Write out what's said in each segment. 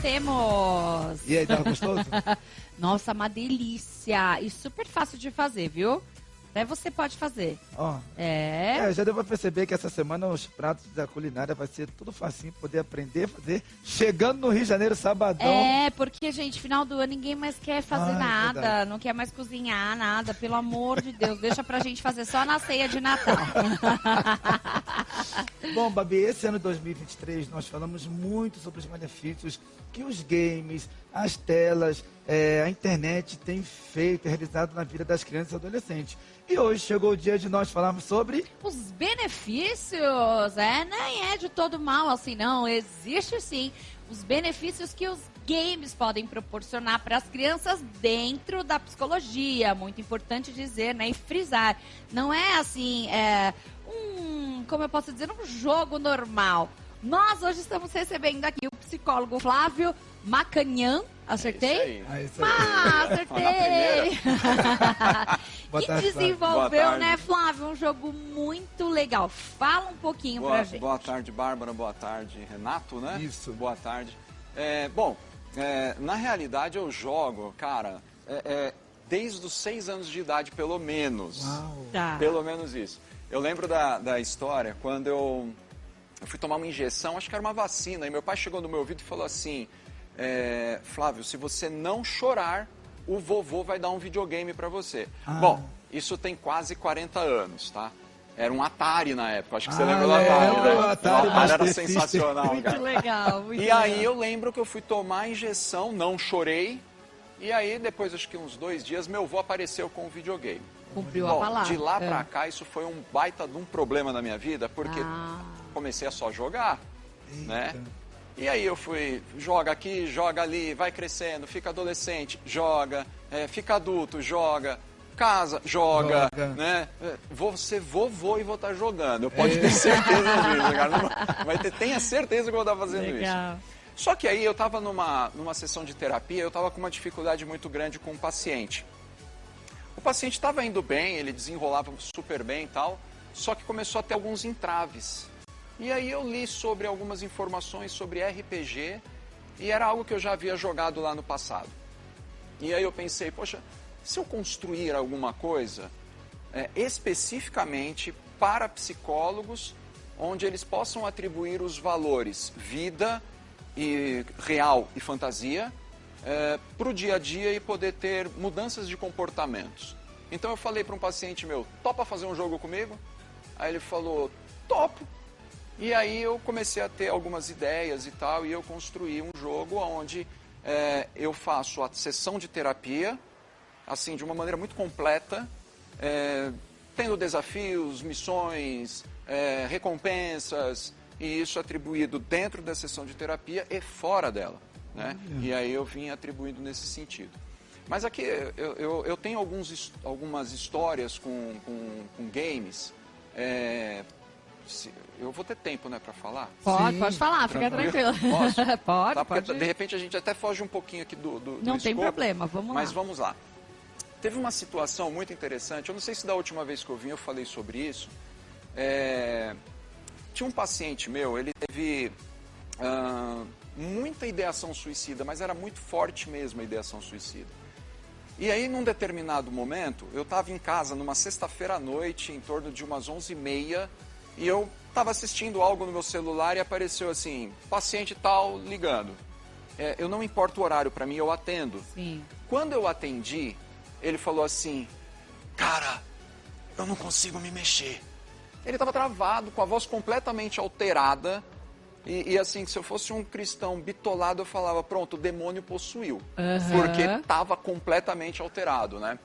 temos. E aí, tá gostoso? Nossa, uma delícia. E super fácil de fazer, viu? Até você pode fazer. Ó, É. já deu pra perceber que essa semana os pratos da culinária vai ser tudo facinho, poder aprender a fazer. Chegando no Rio de Janeiro, sabadão. É, porque, gente, final do ano ninguém mais quer fazer nada, verdade. não quer mais cozinhar nada, pelo amor de Deus. Deixa pra gente fazer só na ceia de Natal. Bom, Babi, esse ano de 2023 nós falamos muito sobre os benefícios que os games, as telas, a internet tem feito e realizado na vida das crianças e adolescentes. E hoje chegou o dia de nós falarmos sobre... Os benefícios, nem é de todo mal assim, não. Existe sim os benefícios que os games podem proporcionar para as crianças dentro da psicologia. Muito importante dizer, né, e frisar. Não é assim, como eu posso dizer, um jogo normal. Nós hoje estamos recebendo aqui o psicólogo Flávio Macanhã. Acertei? É isso aí. Acertei! Boa Que tarde, Flávio. desenvolveu, Boa tarde. né, Flávio, um jogo muito legal. Fala um pouquinho pra gente. Boa tarde, Bárbara. Boa tarde, Renato, né? Isso. Boa tarde. Na realidade eu jogo, cara, desde os 6 anos de idade, pelo menos. Uau. Tá. Pelo menos isso. Eu lembro da história, quando eu fui tomar uma injeção, acho que era uma vacina, e meu pai chegou no meu ouvido e falou assim, Flávio, se você não chorar, o vovô vai dar um videogame pra você. Bom, isso tem quase 40 anos, tá? Era um Atari na época, acho que você lembra do Atari, lembro, né? o Atari O Atari era Master System. sensacional, Muito cara. legal, muito E legal. aí eu lembro que eu fui tomar a injeção, não chorei, e aí depois, acho que uns 2 dias, meu avô apareceu com o videogame. Cumpriu a Bom, palavra. de lá pra cá, isso foi um baita de um problema na minha vida, porque Ah. comecei a só jogar, né? E aí eu fui, joga aqui, joga ali, vai crescendo, fica adolescente, joga, fica adulto, joga, casa, joga, né? Vou ser vovô e vou estar jogando, pode ter certeza disso, cara. Tenha certeza que eu vou estar fazendo Legal. isso. Só que aí eu estava numa sessão de terapia, eu estava com uma dificuldade muito grande com um paciente. O paciente estava indo bem, ele desenrolava super bem e tal, só que começou a ter alguns entraves. E aí eu li sobre algumas informações sobre RPG e era algo que eu já havia jogado lá no passado. E aí eu pensei, poxa, se eu construir alguma coisa especificamente para psicólogos, onde eles possam atribuir os valores vida, real e fantasia, para o dia a dia e poder ter mudanças de comportamentos. Então eu falei para um paciente meu, topa fazer um jogo comigo? Aí ele falou, topo. E aí eu comecei a ter algumas ideias e tal, e eu construí um jogo onde eu faço a sessão de terapia, assim, de uma maneira muito completa, tendo desafios, missões, recompensas, e isso atribuído dentro da sessão de terapia e fora dela, né? E aí eu vim atribuindo nesse sentido. Mas aqui eu tenho algumas histórias com games. Eu vou ter tempo, né, para falar? Pode falar, fica tranquilo. Posso? Pode, Tá, porque pode. de repente a gente até foge um pouquinho aqui do Não tem escopo, problema, vamos lá. mas vamos lá. Teve uma situação muito interessante, eu não sei se da última vez que eu vim eu falei sobre isso. Tinha um paciente meu, ele teve muita ideação suicida, mas era muito forte mesmo a ideação suicida. E aí, num determinado momento, eu estava em casa numa sexta-feira à noite, em torno de umas 11h30, e eu estava assistindo algo no meu celular e apareceu assim, paciente tal ligando. Eu não importa o horário, para mim eu atendo. Sim. Quando eu atendi, ele falou assim, cara, eu não consigo me mexer. Ele estava travado, com a voz completamente alterada, e assim, se eu fosse um cristão bitolado, eu falava, pronto, o demônio possuiu, porque estava completamente alterado, né?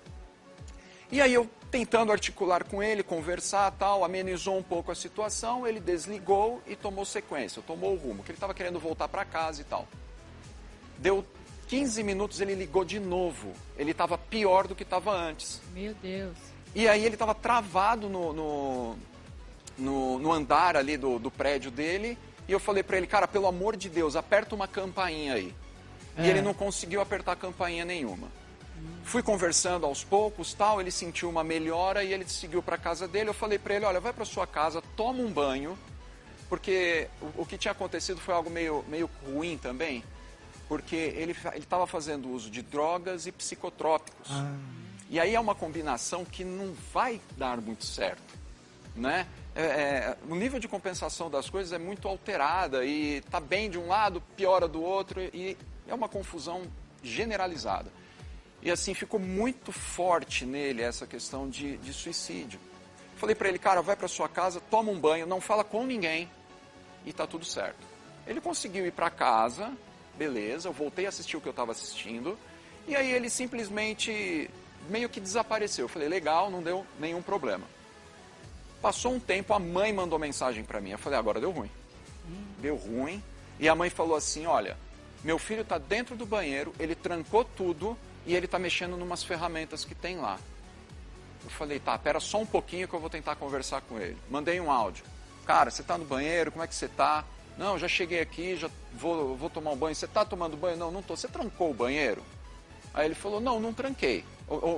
E aí eu tentando articular com ele, conversar, tal, amenizou um pouco a situação, ele desligou e tomou sequência, tomou o rumo, que ele estava querendo voltar para casa e tal. Deu 15 minutos, ele ligou de novo, ele estava pior do que estava antes. Meu Deus. E aí ele estava travado no andar ali do prédio dele, e eu falei para ele, cara, pelo amor de Deus, aperta uma campainha aí. E ele não conseguiu apertar campainha nenhuma. Fui conversando aos poucos, tal, ele sentiu uma melhora e ele seguiu para casa dele. Eu falei para ele, olha, vai para sua casa, toma um banho, porque o que tinha acontecido foi algo meio ruim também. porque ele estava fazendo uso de drogas e psicotrópicos. E aí é uma combinação que não vai dar muito certo, né? O nível de compensação das coisas é muito alterada e tá bem de um lado, piora do outro e é uma confusão generalizada. E assim, ficou muito forte nele essa questão de suicídio. Falei para ele, cara, vai para sua casa, toma um banho, não fala com ninguém e tá tudo certo. Ele conseguiu ir para casa, beleza, eu voltei a assistir o que eu estava assistindo e aí ele simplesmente meio que desapareceu. Eu falei, legal, não deu nenhum problema. Passou um tempo, a mãe mandou mensagem para mim. Eu falei, agora deu ruim. Deu ruim. E a mãe falou assim, olha, meu filho está dentro do banheiro, ele trancou tudo e ele está mexendo em umas ferramentas que tem lá. Eu falei, tá, pera só um pouquinho que eu vou tentar conversar com ele. Mandei um áudio. Cara, você está no banheiro, como é que você está? Não, já cheguei aqui, já vou tomar um banho. Você está tomando banho? Não, não estou. Você trancou o banheiro? Aí ele falou, não, não tranquei.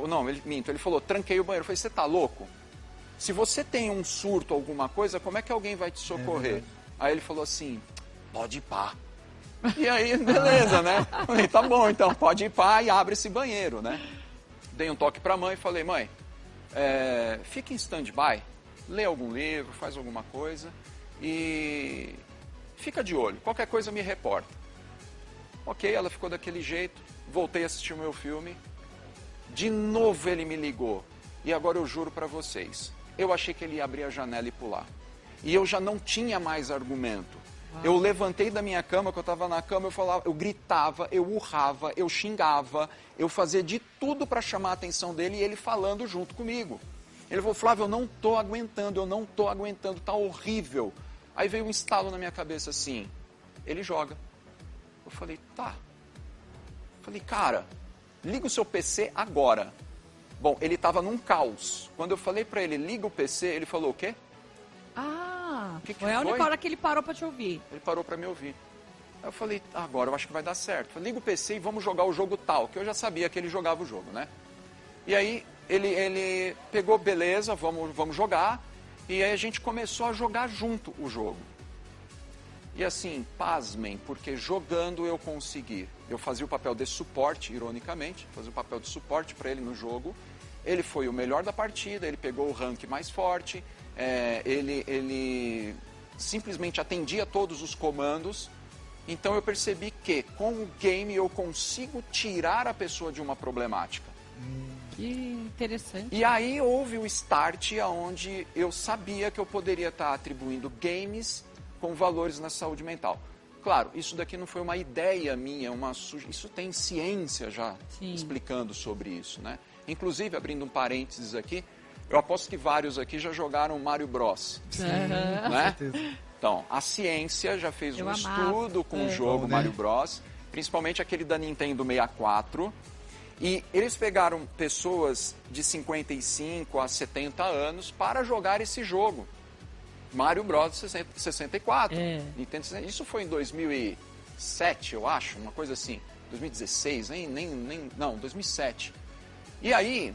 Não, ele falou, tranquei o banheiro. Eu falei, você está louco? Se você tem um surto, alguma coisa, como é que alguém vai te socorrer? Aí ele falou assim, pode ir pá. E aí, beleza, né? Falei, tá bom, então, pode ir pá e abre esse banheiro, né? Dei um toque pra mãe e falei, mãe, fica em stand-by, lê algum livro, faz alguma coisa e fica de olho. Qualquer coisa me reporta. Ok, ela ficou daquele jeito, voltei a assistir o meu filme. De novo ele me ligou. E agora eu juro pra vocês, eu achei que ele ia abrir a janela e pular. E eu já não tinha mais argumento. Eu levantei da minha cama, que eu estava na cama, eu gritava, eu urrava, eu xingava, eu fazia de tudo para chamar a atenção dele e ele falando junto comigo. Ele falou, Flávio, eu não estou aguentando, tá horrível. Aí veio um estalo na minha cabeça assim, ele joga. Eu falei, tá. Eu falei, cara, liga o seu PC agora. Bom, ele estava num caos. Quando eu falei para ele, liga o PC, ele falou, o quê? Foi a única hora que ele parou para te ouvir. Ele parou para me ouvir. Aí eu falei, agora eu acho que vai dar certo. Eu falei, liga o PC e vamos jogar o jogo tal, que eu já sabia que ele jogava o jogo, né? E aí ele pegou, beleza, vamos jogar. E aí a gente começou a jogar junto o jogo. E assim, pasmem, porque jogando eu consegui. Eu fazia o papel de suporte, ironicamente, fazia o papel de suporte para ele no jogo. Ele foi o melhor da partida, ele pegou o rank mais forte, ele simplesmente atendia todos os comandos. Então eu percebi que com o game eu consigo tirar a pessoa de uma problemática. Que interessante. E aí houve o start onde eu sabia que eu poderia estar atribuindo games com valores na saúde mental. Claro, isso daqui não foi uma ideia minha, isso tem ciência já explicando sobre isso, né? Inclusive, abrindo um parênteses aqui, eu aposto que vários aqui já jogaram Mario Bros. Sim, né? com certeza. Então, a ciência já fez um estudo com o jogo Mario Bros, principalmente aquele da Nintendo 64, e eles pegaram pessoas de 55 a 70 anos para jogar esse jogo. Mario Bros 64. Nintendo 64. Isso foi em 2007, eu acho, uma coisa assim. 2016, não, 2007. E aí,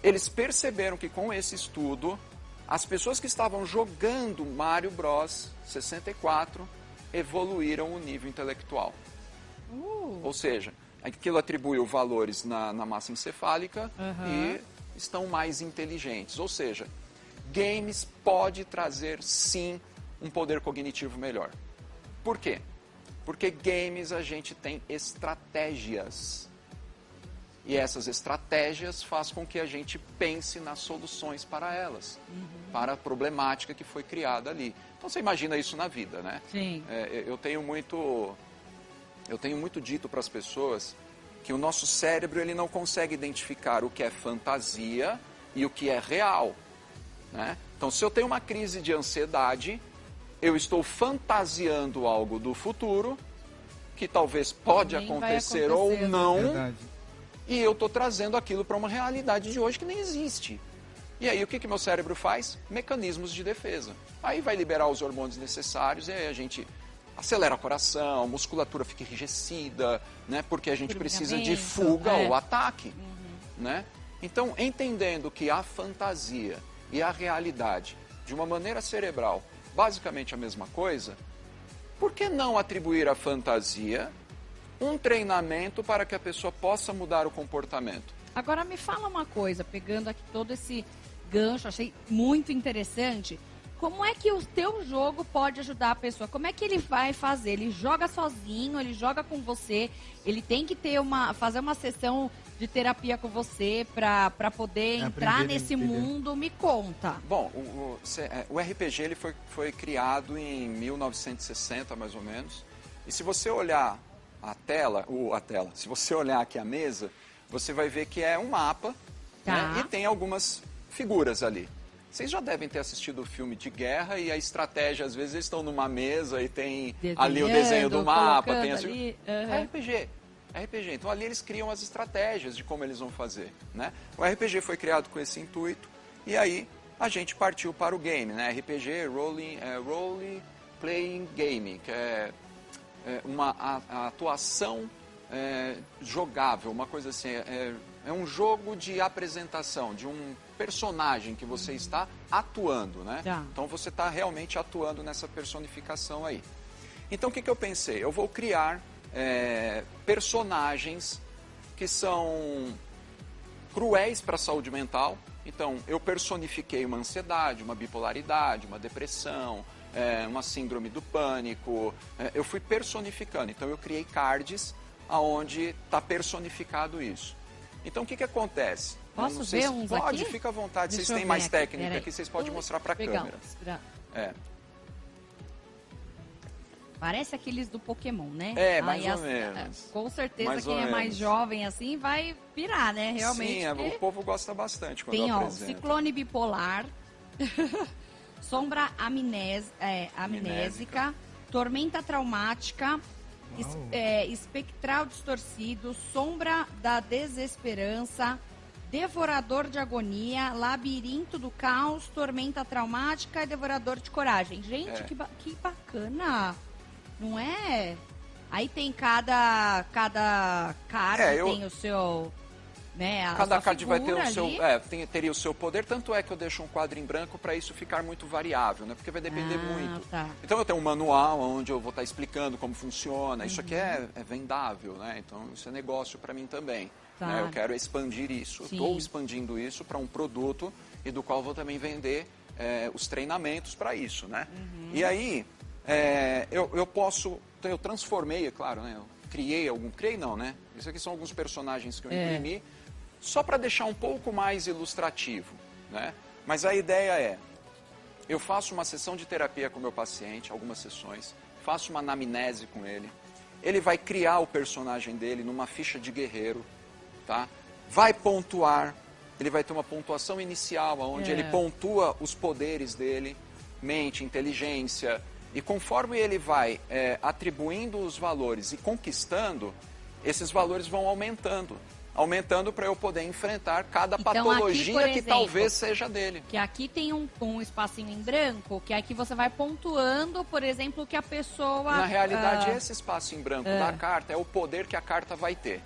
eles perceberam que com esse estudo, as pessoas que estavam jogando Mario Bros 64 evoluíram o nível intelectual. Ou seja, aquilo atribuiu valores na massa encefálica e estão mais inteligentes. Ou seja, games pode trazer, sim, um poder cognitivo melhor. Por quê? Porque games a gente tem estratégias. E essas estratégias fazem com que a gente pense nas soluções para elas, para a problemática que foi criada ali. Então você imagina isso na vida, né? Sim. Eu tenho muito dito para as pessoas que o nosso cérebro ele não consegue identificar o que é fantasia e o que é real. Né? Então, se eu tenho uma crise de ansiedade, eu estou fantasiando algo do futuro, que talvez pode acontecer ou não, e eu estou trazendo aquilo para uma realidade de hoje que nem existe. E aí, o que meu cérebro faz? Mecanismos de defesa. Aí vai liberar os hormônios necessários, e aí a gente acelera o coração, a musculatura fica enrijecida, né? Porque a gente precisa de fuga ou ataque. Né? Então, entendendo que a fantasia e a realidade, de uma maneira cerebral, basicamente a mesma coisa, por que não atribuir à fantasia um treinamento para que a pessoa possa mudar o comportamento. Agora me fala uma coisa, pegando aqui todo esse gancho, achei muito interessante. Como é que o teu jogo pode ajudar a pessoa? Como é que ele vai fazer? Ele joga sozinho, ele joga com você, ele tem que ter fazer uma sessão de terapia com você para poder entrar nesse mundo? Me conta. Bom, o RPG ele foi criado em 1960, mais ou menos. E se você olhar se você olhar aqui a mesa, você vai ver que é um mapa, né, e tem algumas figuras ali. Vocês já devem ter assistido o filme de guerra e a estratégia, às vezes, eles estão numa mesa e tem ali o desenho do mapa. Tem assim, RPG. Então, ali eles criam as estratégias de como eles vão fazer, né? O RPG foi criado com esse intuito e aí a gente partiu para o game, né? RPG, Role Playing Game, que é uma atuação jogável, uma coisa assim, é um jogo de apresentação de um personagem que você está atuando, né? Então você está realmente atuando nessa personificação aí. Então o que eu pensei? Eu vou criar personagens que são cruéis para a saúde mental. Então eu personifiquei uma ansiedade, uma bipolaridade, uma depressão, uma síndrome do pânico. Eu fui personificando. Então eu criei cards onde está personificado isso. Então, o que acontece? Posso ver uns aqui? Pode, fica à vontade. Vocês têm mais técnica aqui, vocês podem mostrar para a câmera. Parece aqueles do Pokémon, né? Mais ou menos. Com certeza quem é mais jovem assim vai pirar, né? Realmente. Sim, o povo gosta bastante quando eu apresento. Tem, ciclone bipolar, sombra amnésica, tormenta traumática, espectral distorcido, sombra da desesperança, devorador de agonia, labirinto do caos, tormenta traumática e devorador de coragem. Gente, que bacana, não é? Aí tem cada card tem o seu... Né, cada card vai ter o seu, teria o seu poder, tanto é que eu deixo um quadro em branco para isso ficar muito variável, né? Porque vai depender muito. Então eu tenho um manual onde eu vou estar explicando como funciona. Isso aqui é vendável, né? Então isso é negócio para mim também. Né? Eu quero expandir isso. Estou expandindo isso para um produto e do qual vou também vender os treinamentos para isso, né? E aí eu transformei, é claro, né? Eu criei não, né? Isso aqui são alguns personagens que eu imprimi. Só para deixar um pouco mais ilustrativo, né? Mas a ideia eu faço uma sessão de terapia com o meu paciente, algumas sessões, faço uma anamnese com ele, ele vai criar o personagem dele numa ficha de guerreiro, tá? Vai pontuar, ele vai ter uma pontuação inicial, onde ele pontua os poderes dele, mente, inteligência, e conforme ele vai atribuindo os valores e conquistando, esses valores vão aumentando para eu poder enfrentar cada patologia aqui, exemplo, que talvez seja dele. Que aqui tem um espacinho em branco, que aqui você vai pontuando, por exemplo, que a pessoa... Na realidade, esse espaço em branco da carta é o poder que a carta vai ter.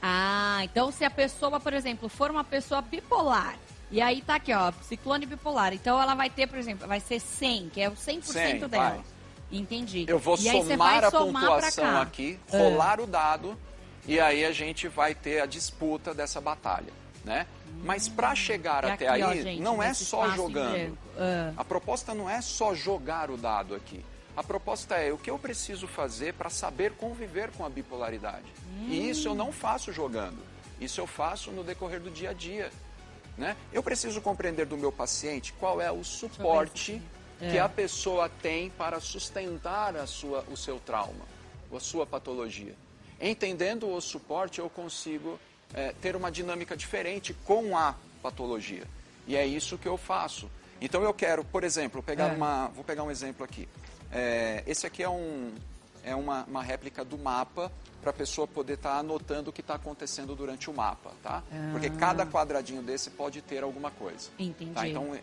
Então se a pessoa, por exemplo, for uma pessoa bipolar, e aí tá aqui, ó, ciclone bipolar, então ela vai ter, por exemplo, vai ser 100, que é o 100% dela. Vai. Entendi. Eu vou somar a pontuação aqui, rolar o dado... E aí a gente vai ter a disputa dessa batalha, né? Mas para chegar até aí, gente, não é só jogando. A proposta não é só jogar o dado aqui. A proposta é o que eu preciso fazer para saber conviver com a bipolaridade. E isso eu não faço jogando. Isso eu faço no decorrer do dia a dia, né? Eu preciso compreender do meu paciente qual é o suporte que a pessoa tem para sustentar o seu trauma, a sua patologia. Entendendo o suporte, eu consigo ter uma dinâmica diferente com a patologia. E é isso que eu faço. Então eu quero, por exemplo, vou pegar um exemplo aqui. Esse aqui é uma réplica do mapa para a pessoa poder estar anotando o que está acontecendo durante o mapa, tá? Porque cada quadradinho desse pode ter alguma coisa. Entendi. Tá? Então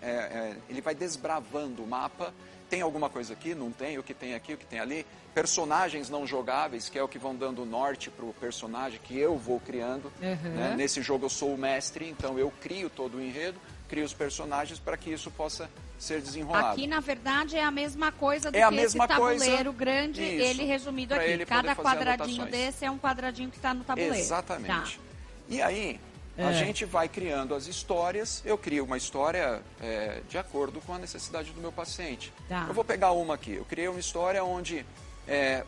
ele vai desbravando o mapa tem alguma coisa aqui, não tem, o que tem aqui, o que tem ali. Personagens não jogáveis, que é o que vão dando norte para o personagem que eu vou criando. Né? Nesse jogo eu sou o mestre, então eu crio todo o enredo, crio os personagens para que isso possa ser desenrolado. Aqui, na verdade, é a mesma coisa do É a que esse mesma tabuleiro coisa, grande, isso, ele resumido pra aqui. ele Cada poder fazer quadradinho anotações. desse é um quadradinho que está no tabuleiro. Exatamente. Tá. E aí, a gente vai criando as histórias, eu crio uma história de acordo com a necessidade do meu paciente. Tá. Eu vou pegar uma aqui, eu criei uma história onde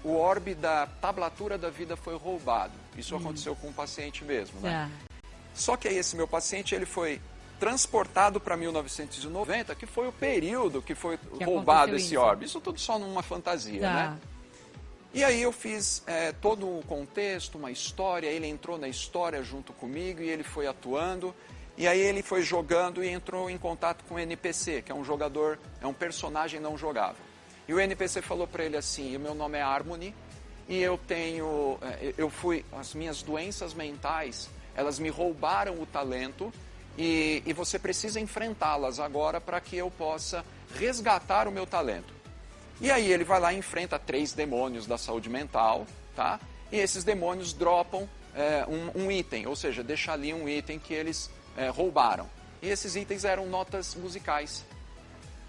o orbe da tablatura da vida foi roubado. Isso aconteceu com um paciente mesmo, né? Tá. Só que aí esse meu paciente, ele foi transportado para 1990, que foi o período que foi roubado aconteceu esse isso. orbe. Isso tudo só numa fantasia, Tá. né? E aí eu fiz todo um contexto, uma história, ele entrou na história junto comigo e ele foi atuando. E aí ele foi jogando e entrou em contato com o NPC, que é um jogador, é um personagem não jogável. E o NPC falou para ele assim, o meu nome é Harmony e as minhas doenças mentais, elas me roubaram o talento e você precisa enfrentá-las agora para que eu possa resgatar o meu talento. E aí ele vai lá e enfrenta 3 demônios da saúde mental, tá? E esses demônios dropam um item, ou seja, deixa ali um item que eles roubaram. E esses itens eram notas musicais.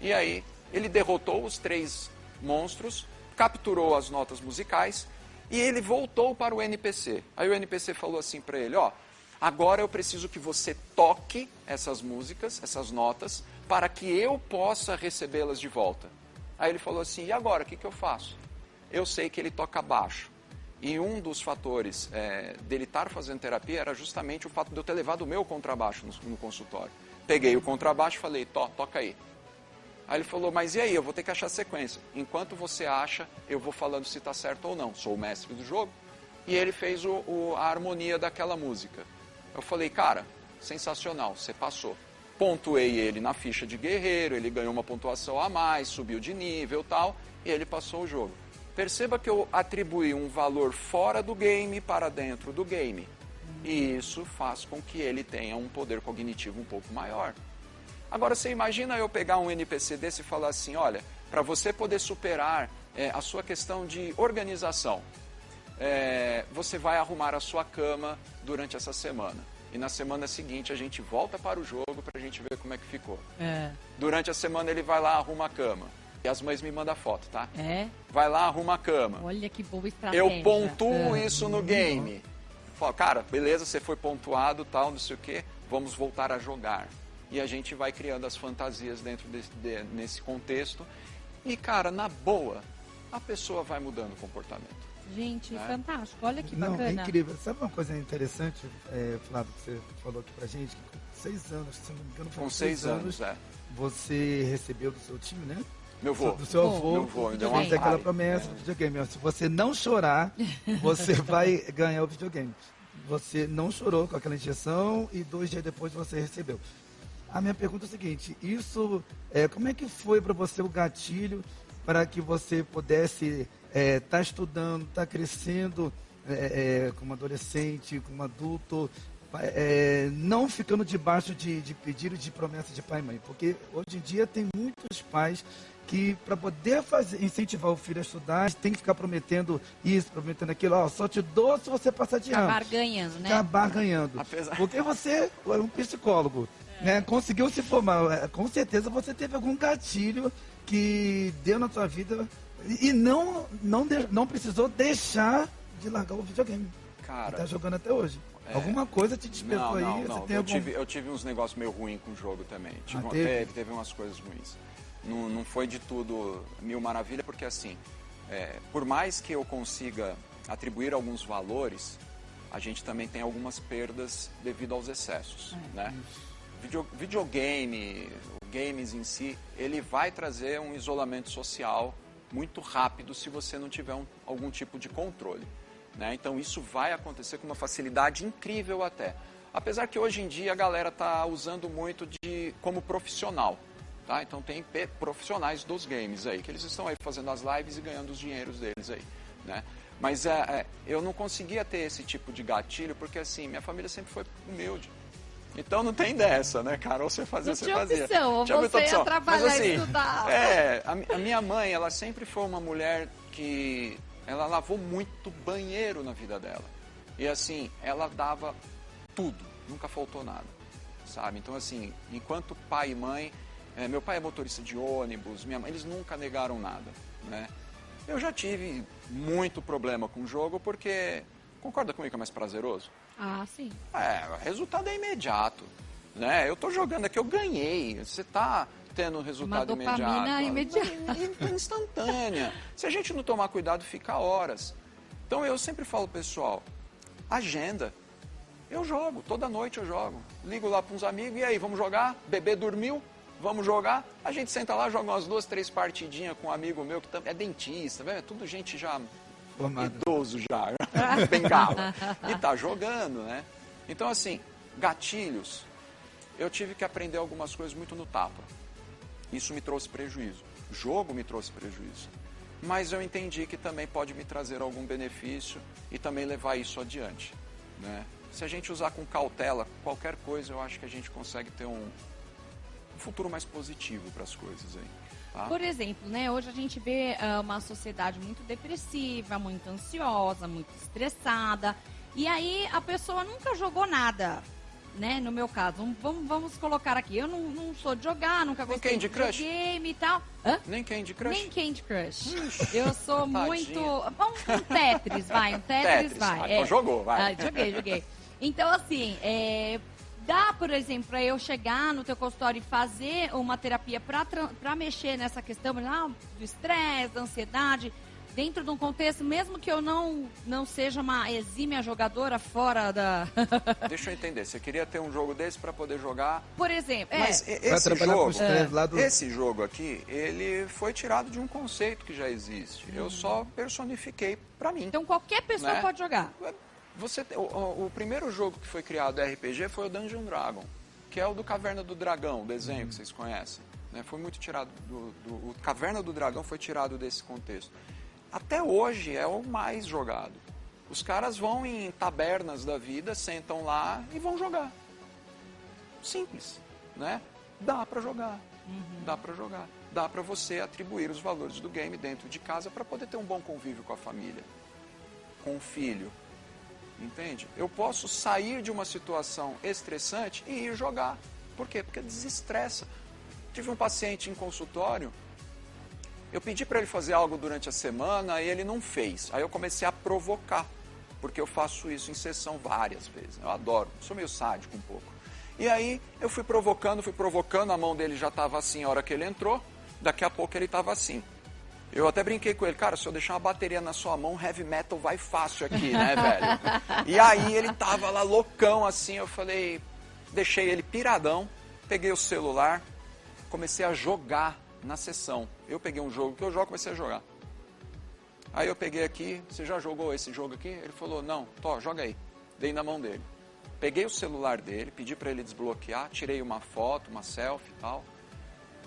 E aí ele derrotou os 3 monstros, capturou as notas musicais e ele voltou para o NPC. Aí o NPC falou assim para ele, ó, agora eu preciso que você toque essas músicas, essas notas, para que eu possa recebê-las de volta. Aí ele falou assim, e agora, o que eu faço? Eu sei que ele toca baixo. E um dos fatores dele estar fazendo terapia era justamente o fato de eu ter levado o meu contrabaixo no consultório. Peguei o contrabaixo e falei, toca aí. Aí ele falou, mas e aí, eu vou ter que achar a sequência. Enquanto você acha, eu vou falando se está certo ou não. Sou o mestre do jogo. E ele fez a harmonia daquela música. Eu falei, cara, sensacional, você passou. Pontuei ele na ficha de guerreiro, ele ganhou uma pontuação a mais, subiu de nível e tal, e ele passou o jogo. Perceba que eu atribuí um valor fora do game para dentro do game. E isso faz com que ele tenha um poder cognitivo um pouco maior. Agora, você imagina eu pegar um NPC desse e falar assim, olha, para você poder superar a sua questão de organização, você vai arrumar a sua cama durante essa semana. E na semana seguinte a gente volta para o jogo para a gente ver como é que ficou. Durante a semana ele vai lá, arruma a cama. E as mães me mandam foto, tá? Vai lá, arruma a cama. Olha que boa estratégia. Eu pontuo isso no game. Falo, cara, beleza, você foi pontuado, tal, não sei o quê, vamos voltar a jogar. E a gente vai criando as fantasias dentro nesse contexto. E, cara, na boa, a pessoa vai mudando o comportamento. Gente, fantástico. Olha que Não, bacana. é incrível. Sabe uma coisa interessante, Flávio, que você falou aqui pra gente? Que com 6 anos, se não me engano, Com 6 anos, você recebeu do seu time, né? Meu avô. Do seu avô. Meu avô, me deu fez uma aquela pare. promessa do videogame. Ó, se você não chorar, você vai ganhar o videogame. Você não chorou com aquela injeção e 2 dias depois você recebeu. A minha pergunta é a seguinte, como é que foi para você o gatilho para que você pudesse estar estudando, estar crescendo como adolescente, como adulto, não ficando debaixo de pedido de promessa de pai e mãe? Porque hoje em dia tem muitos pais que para poder incentivar o filho a estudar, tem que ficar prometendo isso, prometendo aquilo, ó, só te dou se você passar de ano. Acabar ganhando, né? Acabar ganhando. Porque você é um psicólogo, né? Conseguiu se formar. Com certeza você teve algum gatilho que deu na sua vida e não precisou deixar de largar o videogame. Cara, tá jogando até hoje. Alguma coisa te despertou aí? Não. Você tem Eu tive uns negócios meio ruins com o jogo também. Teve umas coisas ruins. Não foi de tudo mil maravilha, porque assim, por mais que eu consiga atribuir alguns valores, a gente também tem algumas perdas devido aos excessos, né? Videogame, games em si, ele vai trazer um isolamento social muito rápido se você não tiver algum tipo de controle, né? Então isso vai acontecer com uma facilidade incrível até. Apesar que hoje em dia a galera está usando muito como profissional. Tá? Então tem profissionais dos games aí, que eles estão aí fazendo as lives e ganhando os dinheiros deles aí, né? Mas eu não conseguia ter esse tipo de gatilho, porque assim, minha família sempre foi humilde. Então não tem dessa, né, cara? Ou você fazia, você fazia. Opção, Tinha muita você opção. ia trabalhar Mas, assim, e estudar. A minha mãe, ela sempre foi uma mulher que... Ela lavou muito banheiro na vida dela. E assim, ela dava tudo, nunca faltou nada, sabe? Então assim, enquanto pai e mãe... meu pai é motorista de ônibus, minha mãe, eles nunca negaram nada, né? Eu já tive muito problema com o jogo porque... Concorda comigo que é mais prazeroso? Ah, sim. O resultado é imediato, né? Eu tô jogando aqui, eu ganhei. Você tá tendo um resultado uma dopamina imediata. Instantânea. Se a gente não tomar cuidado, fica horas. Então eu sempre falo, pessoal, agenda. Eu jogo, toda noite eu jogo. Ligo lá para uns amigos, e aí, vamos jogar? Bebê dormiu? Vamos jogar? A gente senta lá, joga umas 2, 3 partidinhas com um amigo meu que é dentista, é tudo gente já... idoso já, bengala, e tá jogando, né? Então, assim, gatilhos, eu tive que aprender algumas coisas muito no tapa. Isso me trouxe prejuízo. Jogo me trouxe prejuízo. Mas eu entendi que também pode me trazer algum benefício e também levar isso adiante, né? Se a gente usar com cautela qualquer coisa, eu acho que a gente consegue ter um futuro mais positivo para as coisas aí. Tá? Por exemplo, né, hoje a gente vê uma sociedade muito depressiva, muito ansiosa, muito estressada. E aí a pessoa nunca jogou nada, né? No meu caso, vamos colocar aqui. Eu não sou de jogar, nunca gostei de game e tal. Hã? Nem Candy Crush? Nem Candy Crush. Eu sou muito... Vamos um Tetris, vai. Um Tetris vai. Então jogou, vai. Joguei. Então, assim, dá, por exemplo, para eu chegar no teu consultório e fazer uma terapia para mexer nessa questão do estresse, da ansiedade, dentro de um contexto, mesmo que eu não seja uma exímia jogadora fora da... Deixa eu entender, você queria ter um jogo desse para poder jogar... Por exemplo, Mas esse jogo aqui, ele foi tirado de um conceito que já existe. Eu só personifiquei para mim. Então qualquer pessoa pode jogar. O primeiro jogo que foi criado RPG foi o Dungeon Dragon, que é o do Caverna do Dragão, o desenho que vocês conhecem. Né? Foi muito tirado o Caverna do Dragão foi tirado desse contexto. Até hoje é o mais jogado. Os caras vão em tabernas da vida, sentam lá e vão jogar. Simples, né? Dá para jogar. Dá para jogar. Dá para você atribuir os valores do game dentro de casa para poder ter um bom convívio com a família, com o filho. Entende? Eu posso sair de uma situação estressante e ir jogar. Por quê? Porque desestressa. Tive um paciente em consultório, eu pedi para ele fazer algo durante a semana e ele não fez. Aí eu comecei a provocar, porque eu faço isso em sessão várias vezes. Eu adoro, sou meio sádico um pouco. E aí eu fui provocando, a mão dele já estava assim a hora que ele entrou, daqui a pouco ele estava assim. Eu até brinquei com ele, cara, se eu deixar uma bateria na sua mão, heavy metal vai fácil aqui, né, velho? E aí ele tava lá loucão assim, eu falei, deixei ele piradão, peguei o celular, comecei a jogar na sessão. Eu peguei um jogo que eu jogo, comecei a jogar. Aí eu peguei aqui, você já jogou esse jogo aqui? Ele falou, não, joga aí. Dei na mão dele. Peguei o celular dele, pedi para ele desbloquear, tirei uma foto, uma selfie e tal.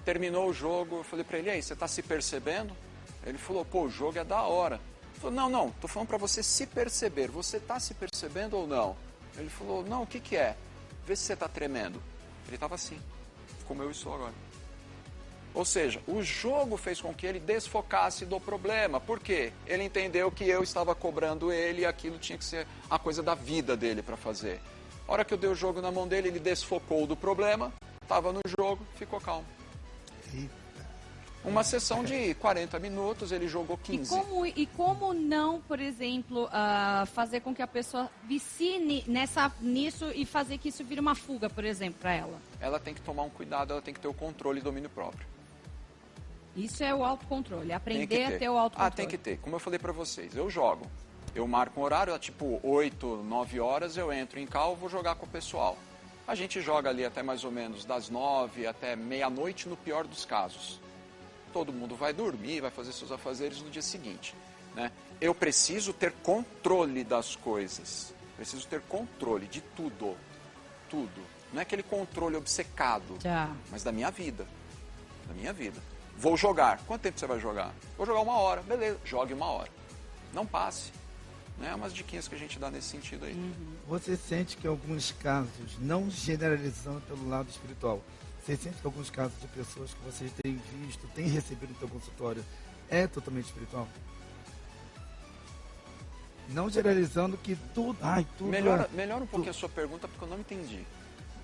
Terminou o jogo, eu falei para ele, e aí, você tá se percebendo? Ele falou, pô, o jogo é da hora. Ele falou, não, tô falando para você se perceber. Você tá se percebendo ou não? Ele falou, não, o que é? Vê se você tá tremendo. Ele tava assim, como eu estou agora. Ou seja, o jogo fez com que ele desfocasse do problema. Por quê? Ele entendeu que eu estava cobrando ele e aquilo tinha que ser a coisa da vida dele para fazer. A hora que eu dei o jogo na mão dele, ele desfocou do problema, estava no jogo, ficou calmo. Uma sessão de 40 minutos, ele jogou 15. E como não, por exemplo, fazer com que a pessoa vicie nisso e fazer que isso vire uma fuga, por exemplo, para ela? Ela tem que tomar um cuidado, ela tem que ter o controle e domínio próprio. Isso é o autocontrole, aprender a ter o autocontrole. Tem que ter. Como eu falei para vocês, eu jogo. Eu marco um horário, tipo 8, 9 horas, eu entro em cal, vou jogar com o pessoal. A gente joga ali até mais ou menos das 9 até meia-noite, no pior dos casos. Todo mundo vai dormir, vai fazer seus afazeres no dia seguinte, né? Eu preciso ter controle das coisas. Preciso ter controle de tudo. Tudo. Não é aquele controle obcecado, mas da minha vida. Da minha vida. Vou jogar. Quanto tempo você vai jogar? Vou jogar 1 hora. Beleza, jogue 1 hora. Não passe. né? Umas diquinhas que a gente dá nesse sentido aí. Você sente que em alguns casos, não generalizando pelo lado espiritual, você sente que alguns casos de pessoas que vocês têm visto, têm recebido no seu consultório, é totalmente espiritual? Não generalizando que tudo... tudo Melhora um pouquinho a sua pergunta, porque eu não entendi.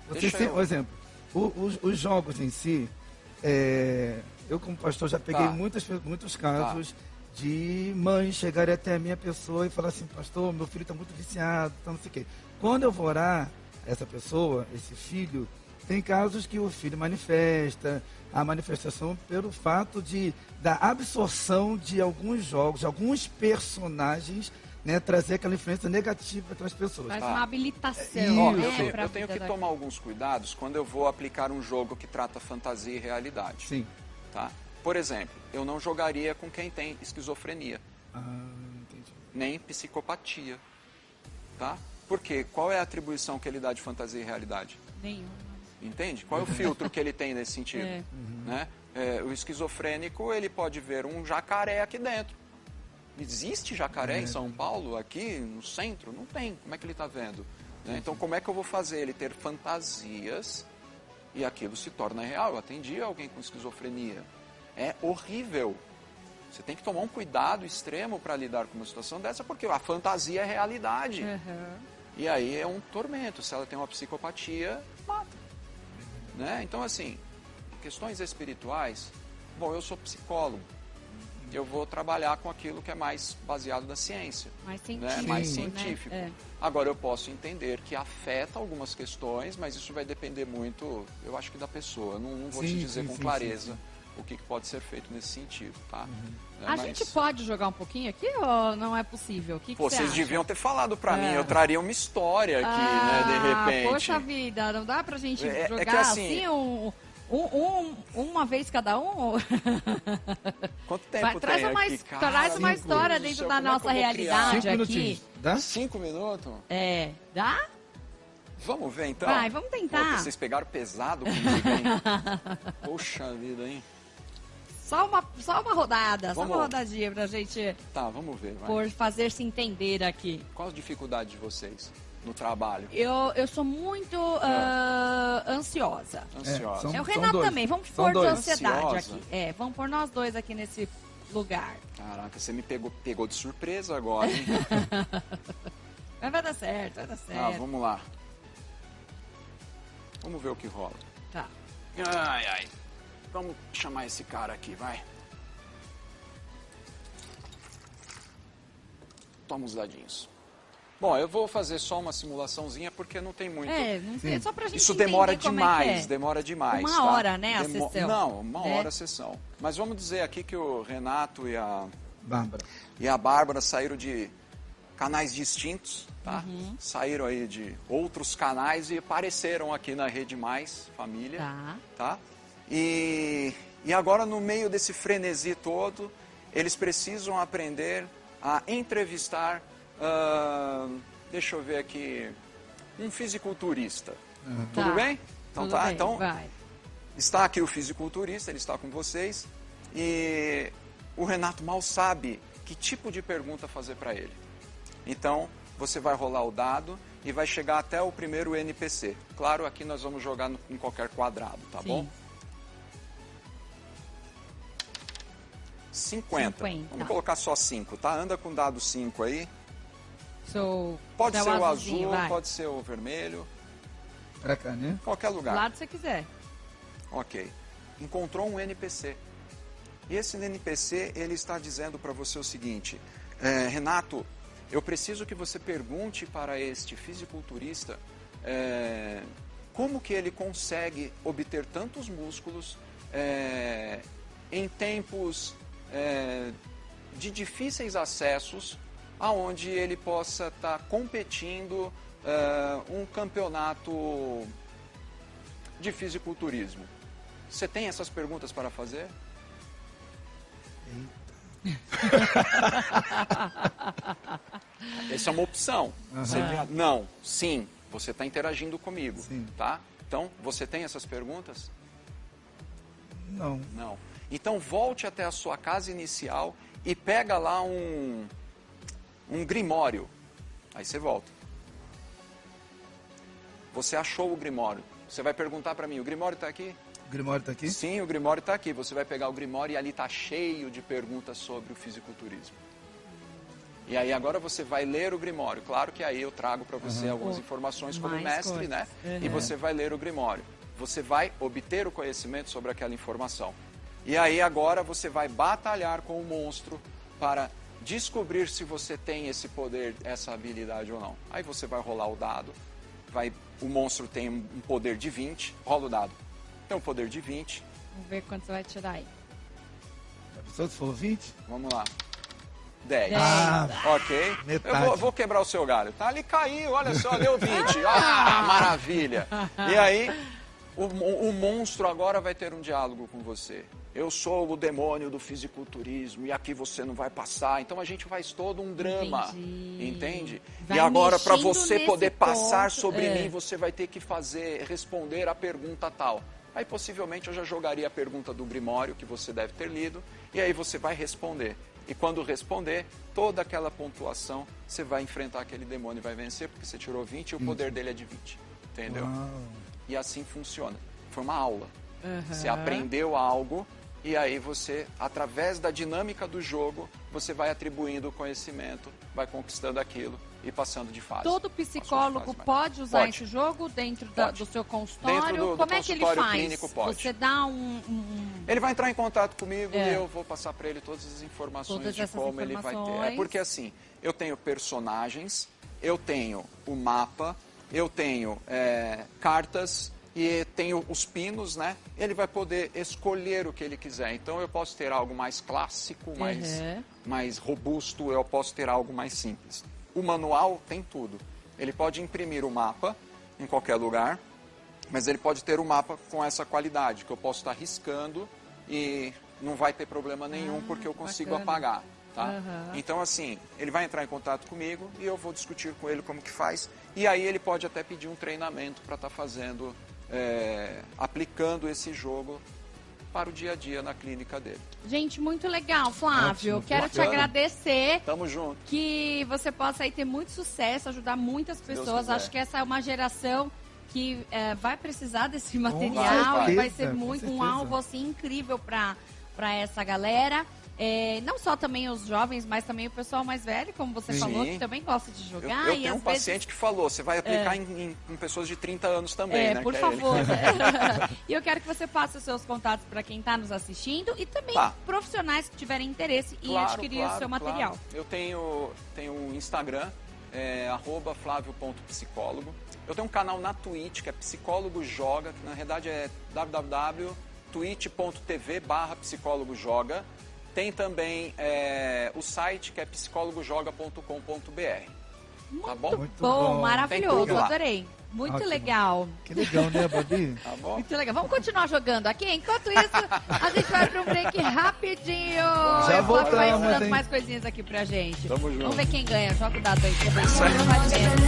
Por exemplo, os jogos em si, eu como pastor já peguei muitos casos de mães chegarem até a minha pessoa e falar assim, pastor, meu filho está muito viciado, tá não sei o quê. Quando eu vou orar, essa pessoa, esse filho, tem casos que o filho manifesta, a manifestação pelo fato da absorção de alguns jogos, de alguns personagens, né, trazer aquela influência negativa para as pessoas. Faz uma habilitação. Eu tenho que tomar alguns cuidados quando eu vou aplicar um jogo que trata fantasia e realidade. Sim. Tá? Por exemplo, eu não jogaria com quem tem esquizofrenia. Entendi. Nem psicopatia. Tá? Por quê? Qual é a atribuição que ele dá de fantasia e realidade? Nenhuma. Entende? Qual é o filtro que ele tem nesse sentido? Né? O esquizofrênico, ele pode ver um jacaré aqui dentro. Existe jacaré em São Paulo, aqui no centro? Não tem. Como é que ele está vendo? Né? Então, como é que eu vou fazer ele ter fantasias e aquilo se torna real? Eu atendi alguém com esquizofrenia. É horrível. Você tem que tomar um cuidado extremo para lidar com uma situação dessa, porque a fantasia é realidade. E aí é um tormento. Se ela tem uma psicopatia, mata. Né? Então, assim, questões espirituais... Bom, eu sou psicólogo. Eu vou trabalhar com aquilo que é mais baseado na ciência. Mais científico. Né? Mais científico. Né? Agora, eu posso entender que afeta algumas questões, mas isso vai depender muito, eu acho que da pessoa. Eu não vou te dizer com clareza o que pode ser feito nesse sentido, tá? A gente pode jogar um pouquinho aqui ou não é possível? O que vocês deviam ter falado pra mim, eu traria uma história aqui, né, de repente. Poxa vida, não dá pra gente jogar que assim uma vez cada um? Quanto tempo traz tem uma, aqui? Traz uma história dentro da nossa realidade aqui. Dá? 5 minutos? Dá? Vamos ver então? Vai, vamos tentar. Pô, vocês pegaram pesado comigo, hein? Poxa vida, hein? Só uma rodada, só uma rodadinha pra gente... Tá, vamos ver. Vai. Por fazer se entender aqui. Qual a dificuldade de vocês no trabalho? Eu sou muito ansiosa. Ansiosa. O Renato também, vamos pôr de ansiedade Ansiosa. aqui. Vamos pôr nós dois aqui nesse lugar. Caraca, você me pegou de surpresa agora, hein? Mas vai dar certo, vai dar certo. Vamos lá. Vamos ver o que rola. Tá. Ai. Vamos chamar esse cara aqui, vai. Toma os dadinhos. Bom, eu vou fazer só uma simulaçãozinha porque não tem muito... não sei, só pra gente Isso demora demais, demora demais. Uma hora, né, a sessão? Não, uma hora a sessão. Mas vamos dizer aqui que o Renato e a Bárbara saíram de canais distintos, tá? Saíram aí de outros canais e apareceram aqui na Rede Mais Família, tá? E agora, no meio desse frenesi todo, eles precisam aprender a entrevistar, deixa eu ver aqui, um fisiculturista. Tudo bem? Então tudo bem, então vai. Está aqui o fisiculturista, ele está com vocês, e o Renato mal sabe que tipo de pergunta fazer para ele. Então, você vai rolar o dado e vai chegar até o primeiro NPC. Claro, aqui nós vamos jogar em qualquer quadrado, tá bom? 50. Vamos colocar só 5, tá? Anda com o dado 5 aí. Pode ser o azul, pode ser o vermelho. Pra cá, né? Qualquer lugar. Do lado que você quiser. Ok. Encontrou um NPC. E esse NPC, ele está dizendo para você o seguinte: Renato, eu preciso que você pergunte para este fisiculturista como que ele consegue obter tantos músculos em tempos de difíceis acessos, aonde ele possa estar competindo um campeonato de fisiculturismo. Você tem essas perguntas para fazer? Essa é uma opção. Não, sim, você está interagindo comigo, tá? Então, você tem essas perguntas? Não. Então, volte até a sua casa inicial e pega lá um grimório. Aí você volta. Você achou o grimório. Você vai perguntar para mim, o grimório está aqui? O Grimório está aqui? Sim, o grimório está aqui. Você vai pegar o grimório e ali está cheio de perguntas sobre o fisiculturismo. E aí agora você vai ler o grimório. Claro que aí eu trago para você algumas informações como Mais mestre, né? coisas. E você vai ler o grimório. Você vai obter o conhecimento sobre aquela informação. E aí agora você vai batalhar com o monstro para descobrir se você tem esse poder, essa habilidade ou não. Aí você vai rolar o dado. O monstro tem um poder de 20. Rola o dado. Tem um poder de 20. Vamos ver quanto você vai tirar aí. A pessoa se for 20? Vamos lá. 10. Ah, Ok. metade. Eu vou quebrar o seu galho. Tá, ali caiu, olha só, deu 20. Ah, maravilha. E aí, o monstro agora vai ter um diálogo com você. Eu sou o demônio do fisiculturismo e aqui você não vai passar. Então a gente faz todo um drama, Entendi. entende? Vai E agora, para mexendo você nesse poder passar ponto, sobre mim, você vai ter que responder a pergunta tal. Aí possivelmente eu já jogaria a pergunta do Grimório, que você deve ter lido, e aí você vai responder. E quando responder, toda aquela pontuação, você vai enfrentar aquele demônio e vai vencer, porque você tirou 20 e o poder dele é de 20. Entendeu? Uau. E assim funciona. Foi uma aula. Você aprendeu algo e aí você, através da dinâmica do jogo, você vai atribuindo o conhecimento, vai conquistando aquilo e passando de fase. Todo psicólogo pode usar esse jogo dentro do seu consultório? Dentro do Como é que ele consultório faz? clínico, pode. Você dá Ele vai entrar em contato comigo e eu vou passar para ele todas as informações Todas de essas como ele vai ter. É informações. porque assim, eu tenho personagens, eu tenho o mapa, eu tenho cartas e tenho os pinos, né? Ele vai poder escolher o que ele quiser. Então eu posso ter algo mais clássico, mais robusto, eu posso ter algo mais simples. O manual tem tudo. Ele pode imprimir o mapa em qualquer lugar, mas ele pode ter o mapa com essa qualidade, que eu posso estar riscando e não vai ter problema nenhum, porque eu consigo apagar. Tá? Então, assim, ele vai entrar em contato comigo e eu vou discutir com ele como que faz. E aí ele pode até pedir um treinamento para estar fazendo, aplicando esse jogo para o dia a dia na clínica dele. Gente, muito legal, Flávio. Ótimo, Quero te bacana. agradecer. Tamo junto. Que você possa aí ter muito sucesso, ajudar muitas Deus pessoas. quiser. Acho que essa é uma geração que vai precisar desse Com material e vai ser certeza, com muito um certeza. alvo assim incrível para essa galera. Não só também os jovens, mas também o pessoal mais velho, como você Sim. falou, que também gosta de Eu jogar. tenho um paciente que falou, você vai aplicar em pessoas de 30 anos também, né? Por que é favor. ele. E eu quero que você passe os seus contatos para quem está nos assistindo e também Tá. profissionais que tiverem interesse em adquirir o seu material. Eu tenho um Instagram, @flavio.psicólogo. Eu tenho um canal na Twitch, que é Psicólogo Joga, que na verdade é www.twitch.tv/psicólogojoga. Tem também o site, que é psicólogojoga.com.br. Tá bom? Muito Bom, bom. maravilhoso, Tem tudo lá. adorei. Muito Ótimo. legal. Que legal, né, Babi? Tá bom? Muito legal. Vamos continuar jogando aqui. Enquanto isso, a gente vai para um break rapidinho. Já E o Flávio vai voltamos, ensinando hein? mais coisinhas aqui pra gente. Tamo junto. Vamos ver quem ganha. Joga o dado aí. Vai vendo.